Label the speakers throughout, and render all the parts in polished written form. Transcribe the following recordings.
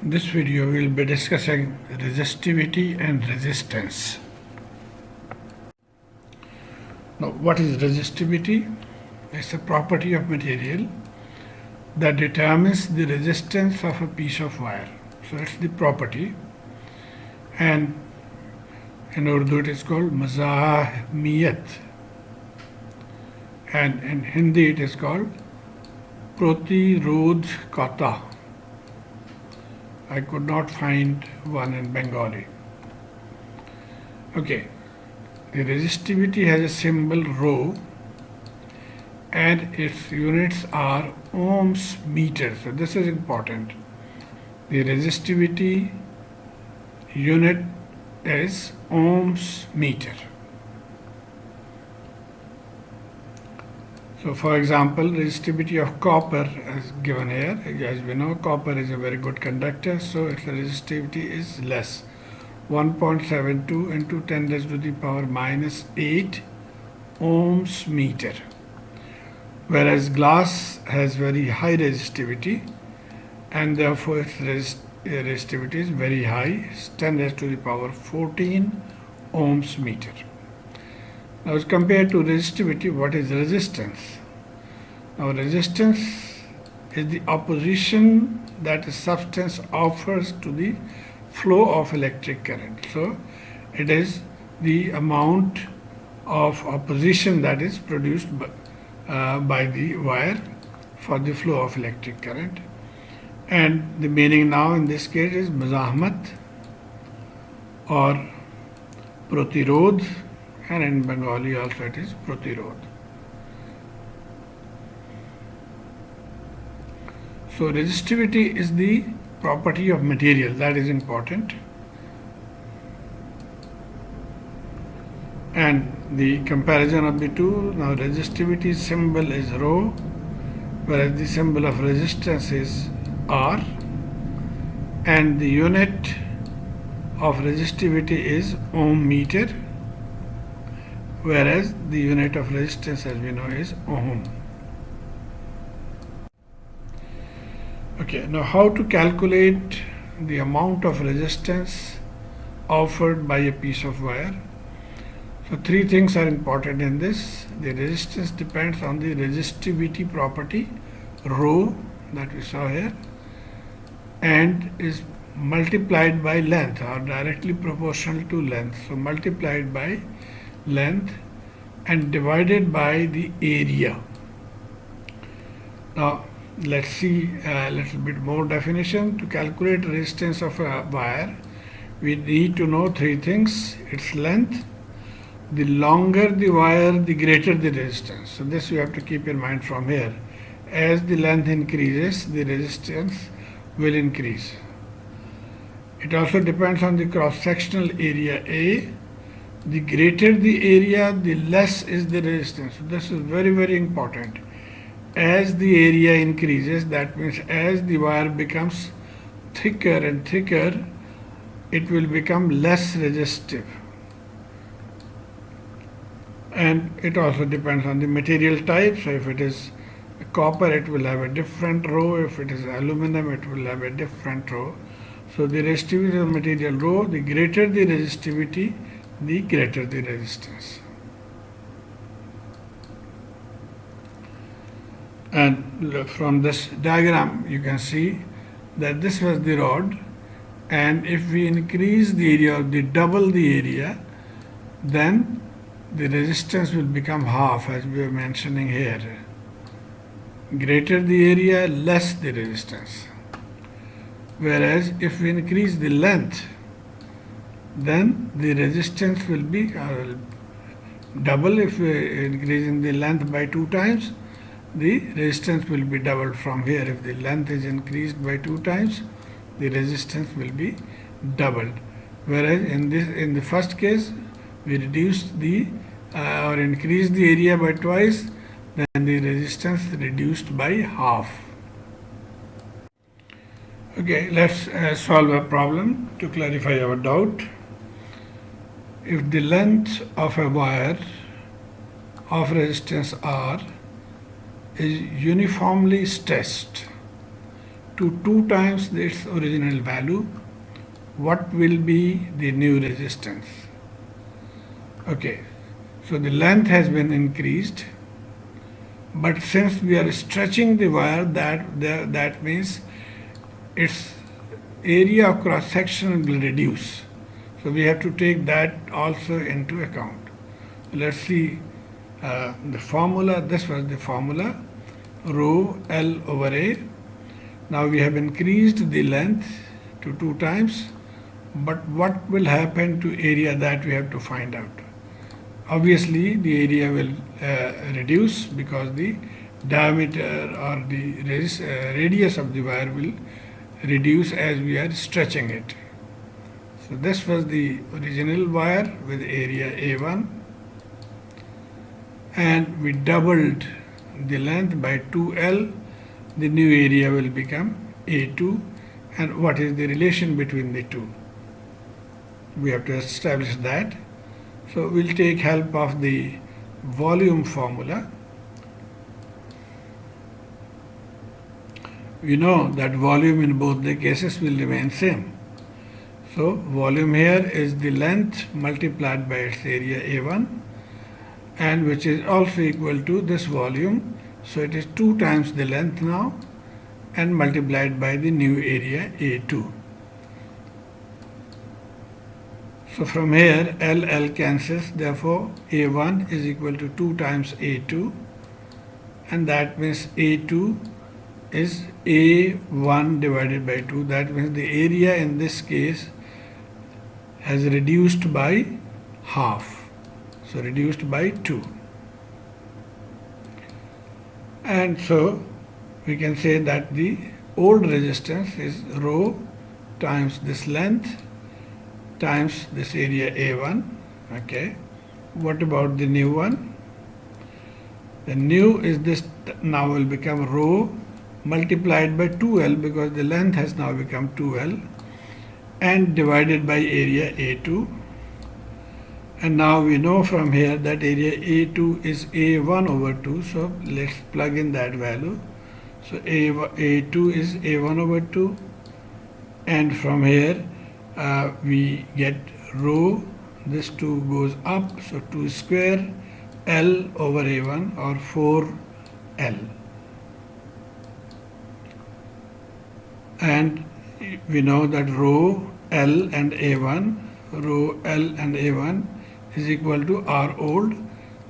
Speaker 1: This video we will be discussing resistivity and resistance. Now, what is resistivity? It's a property of material that determines the resistance of a piece of wire. So it's the property, and in Urdu it is called mazahmiyat, and in Hindi it is called protirodhkata. I could not find one in Bengali. Okay, the resistivity has a symbol rho and its units are ohms meter. So this is important. The resistivity unit is ohms meter. So for example, resistivity of copper is given here. As we know, copper is a very good conductor, so its resistivity is less. 1.72 into 10 raised to the power minus 8 ohms meter. Whereas glass has very high resistivity and therefore its resistivity is very high, 10 raised to the power 14 ohms meter. Now, as compared to resistivity, what is resistance? Now, resistance is the opposition that a substance offers to the flow of electric current. So, it is the amount of opposition that is produced by the wire for the flow of electric current. And the meaning now in this case is mazahmat or protirodh, and in Bengali also it is protirodh. So resistivity is the property of material, that is important. And the comparison of the two, now resistivity symbol is rho, whereas the symbol of resistance is R, and the unit of resistivity is ohm meter, whereas the unit of resistance, as we know, is ohm. Okay, now how to calculate the amount of resistance offered by a piece of wire? So three things are important in this. The resistance depends on the resistivity property, rho, that we saw here, and is multiplied by length or directly proportional to length. So multiplied by length and divided by the area. Now let's see a little bit more definition. To calculate resistance of a wire, we need to know three things: its length. The longer the wire, the greater the resistance. So this you have to keep in mind from here. As the length increases, the resistance will increase. It also depends on the cross-sectional area A. The greater the area, the less is the resistance. So this is very, very important. As the area increases, that means as the wire becomes thicker and thicker, it will become less resistive. And it also depends on the material type. So if it is copper, it will have a different rho. If it is aluminum, it will have a different rho. So the resistivity of material rho, the greater the resistivity, the greater the resistance. And from this diagram you can see that this was the rod, and if we increase the area or double the area, then the resistance will become half, as we are mentioning here. Greater the area, less the resistance. Whereas if we increase the length, then the resistance will be double. If we are increasing the length by 2 times, the resistance will be doubled from here. If the length is increased by 2 times, the resistance will be doubled. Whereas in the first case, we reduced the or increased the area by twice, then the resistance reduced by half. Okay, let's solve a problem to clarify our doubt. If the length of a wire of resistance R is uniformly stretched to 2 times its original value, what will be the new resistance? Okay, so the length has been increased, but since we are stretching the wire, that means its area of cross section will reduce. So we have to take that also into account. Let's see the formula. This was the formula, rho L over A. Now we have increased the length to 2 times, but what will happen to area, that we have to find out. Obviously the area will reduce because the diameter or the radius of the wire will reduce as we are stretching it. So this was the original wire with area A1, and we doubled the length by 2L. The new area will become A2. And what is the relation between the two? We have to establish that. So we'll take help of the volume formula. We know that volume in both the cases will remain same. So volume here is the length multiplied by its area A1, and which is also equal to this volume. So it is 2 times the length now and multiplied by the new area A2. So from here L cancels, therefore A1 is equal to 2 times A2, and that means A2 is A1 divided by 2. That means the area in this case has reduced by half. So reduced by 2. And so we can say that the old resistance is rho times this length times this area A1. Okay. What about the new one? The new is this, now will become rho multiplied by 2L, because the length has now become 2L, and divided by area A2. And now we know from here that area A2 is A1 over 2. So let's plug in that value. So A2 is A1 over 2. And from here we get rho. This 2 goes up. So 2 square L over A1, or 4L. And we know that rho L and A1, rho L and A1 is equal to R old.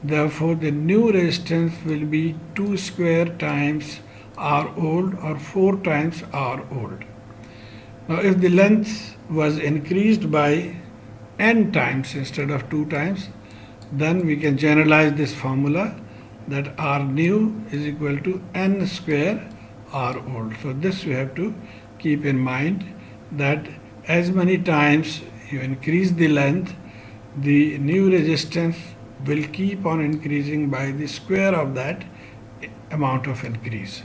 Speaker 1: Therefore the new resistance will be 2 square times R old, or 4 times R old. Now if the length was increased by n times instead of 2 times, then we can generalize this formula that R new is equal to n square R old. So this we have to keep in mind, that as many times you increase the length, the new resistance will keep on increasing by the square of that amount of increase.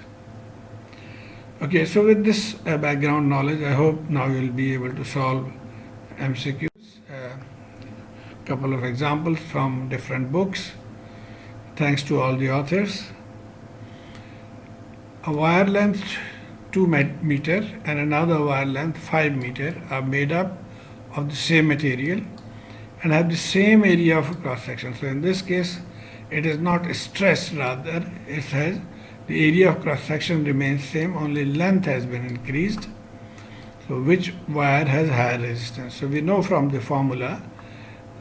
Speaker 1: Okay, so with this background knowledge, I hope now you will be able to solve MCQs. Couple of examples from different books. Thanks to all the authors. A wire length 2 meter and another wire length 5 meter are made up of the same material and have the same area of cross section. So in this case, it is not stressed, rather it has the area of cross section remains same, only length has been increased. So which wire has higher resistance? So we know from the formula,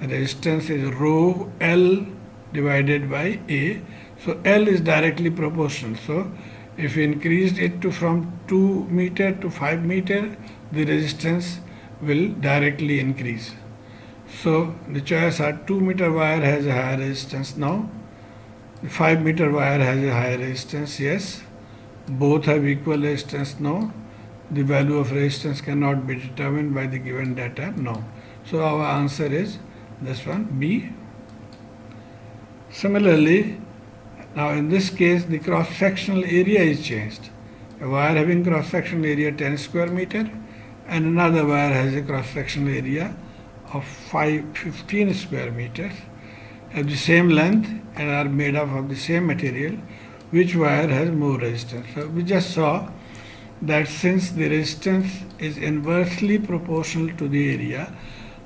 Speaker 1: resistance is rho L divided by A. So L is directly proportional. So if we increased it to from 2 meter to 5 meter, the resistance will directly increase. So the choice are 2 meter wire has a higher resistance now. The 5 meter wire has a higher resistance, yes. Both have equal resistance, no. The value of resistance cannot be determined by the given data, no. So our answer is this one, B. Similarly, now in this case the cross-sectional area is changed. A wire having cross-sectional area 10 square meter and another wire has a cross-sectional area of 15 square meters, have the same length and are made up of the same material. Which wire has more resistance? So we just saw that since the resistance is inversely proportional to the area,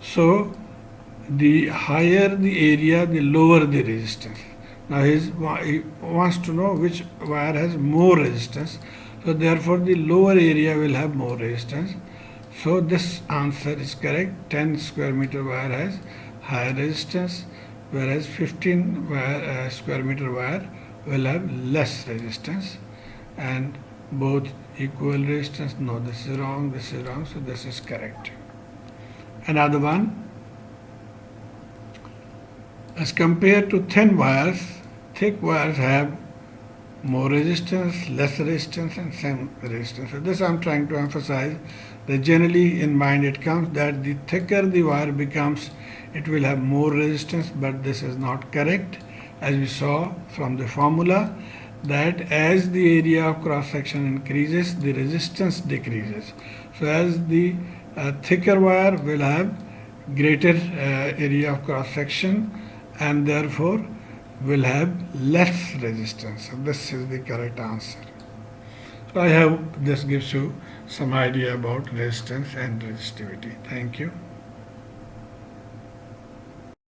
Speaker 1: so the higher the area, the lower the resistance. Now he wants to know which wire has more resistance. So therefore the lower area will have more resistance. So this answer is correct. 10 square meter wire has higher resistance, whereas 15 square meter wire will have less resistance. And both equal resistance. No, this is wrong, so this is correct. Another one. As compared to thin wires, thick wires have more resistance, less resistance, and same resistance. So this I am trying to emphasize that generally in mind it comes that the thicker the wire becomes, it will have more resistance, but this is not correct. As we saw from the formula, that as the area of cross section increases, the resistance decreases. So as the thicker wire will have greater area of cross section and therefore will have less resistance. So this is the correct answer. So I hope this gives you some idea about resistance and resistivity. Thank you.